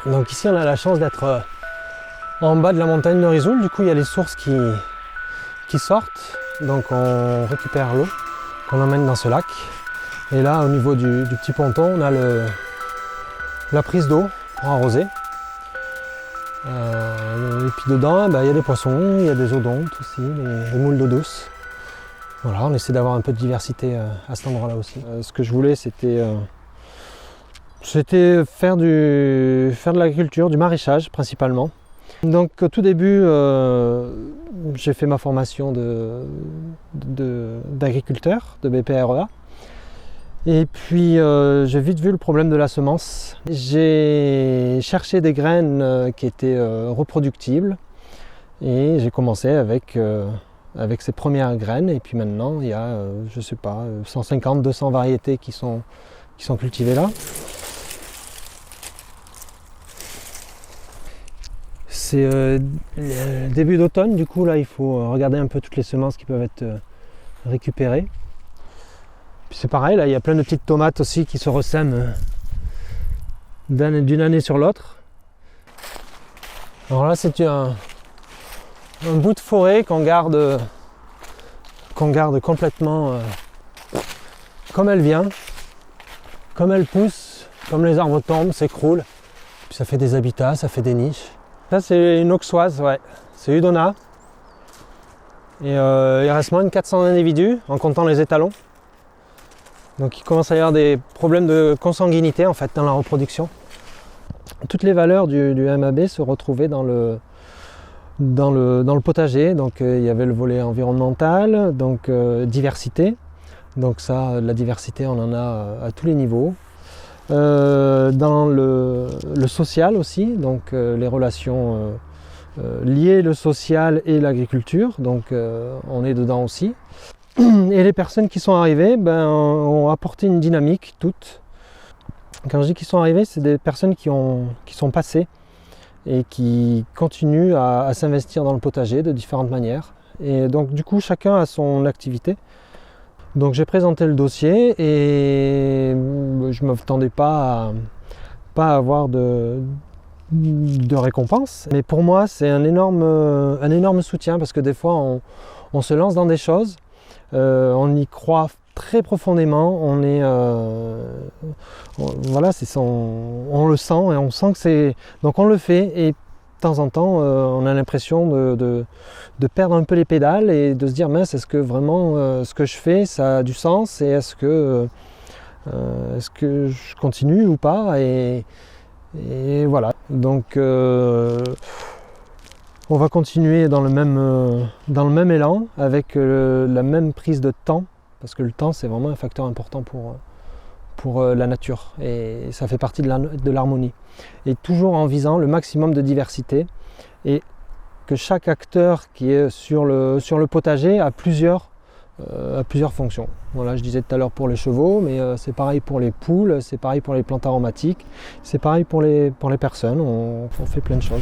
Donc ici on a la chance d'être en bas de la montagne de Risoul, du coup il y a les sources qui sortent, donc on récupère l'eau qu'on emmène dans ce lac. Et là au niveau du petit ponton on a la prise d'eau pour arroser. Et puis dedans il y a des poissons, il y a des odontes aussi, des moules d'eau douce. Voilà, on essaie d'avoir un peu de diversité à cet endroit là aussi. Ce que je voulais c'était faire de l'agriculture, du maraîchage principalement. Donc au tout début, j'ai fait ma formation d'agriculteur, de BPREA. Et puis j'ai vite vu le problème de la semence. J'ai cherché des graines qui étaient reproductibles et j'ai commencé avec ces premières graines. Et puis maintenant, il y a, je sais pas, 150, 200 variétés qui sont cultivées là. C'est début d'automne, du coup là il faut regarder un peu toutes les semences qui peuvent être récupérées. Puis c'est pareil, là il y a plein de petites tomates aussi qui se ressèment d'une année sur l'autre. Alors là c'est un bout de forêt qu'on garde complètement comme elle vient, comme elle pousse, comme les arbres tombent, s'écroulent. Puis ça fait des habitats, ça fait des niches. Ça c'est une auxoise, ouais, c'est Udona. Et il reste moins de 400 individus en comptant les étalons. Donc il commence à y avoir des problèmes de consanguinité en fait dans la reproduction. Toutes les valeurs du MAB se retrouvaient dans le potager. Donc il y avait le volet environnemental, donc diversité. Donc ça, la diversité on en a à tous les niveaux. Dans le social aussi, donc les relations liées, le social et l'agriculture, donc on est dedans aussi. Et les personnes qui sont arrivées ont apporté une dynamique toutes. Quand je dis qu'ils sont arrivés, c'est des personnes qui sont passées et qui continuent à s'investir dans le potager de différentes manières. Et donc du coup chacun a son activité. Donc j'ai présenté le dossier et je ne m'attendais pas à avoir de récompense. Mais pour moi c'est un énorme soutien parce que des fois on se lance dans des choses. On y croit très profondément, voilà, on le sent et on sent que c'est... Donc on le fait et de temps en temps on a l'impression de perdre un peu les pédales et de se dire mince, est-ce que vraiment ce que je fais ça a du sens et est-ce que je continue ou pas et voilà. Donc on va continuer dans le même élan, avec la même prise de temps, parce que le temps c'est vraiment un facteur important pour la nature et ça fait partie de l'harmonie. Et toujours en visant le maximum de diversité et que chaque acteur qui est sur le potager a plusieurs fonctions. Voilà, je disais tout à l'heure pour les chevaux, mais c'est pareil pour les poules, c'est pareil pour les plantes aromatiques, c'est pareil pour les personnes, on fait plein de choses.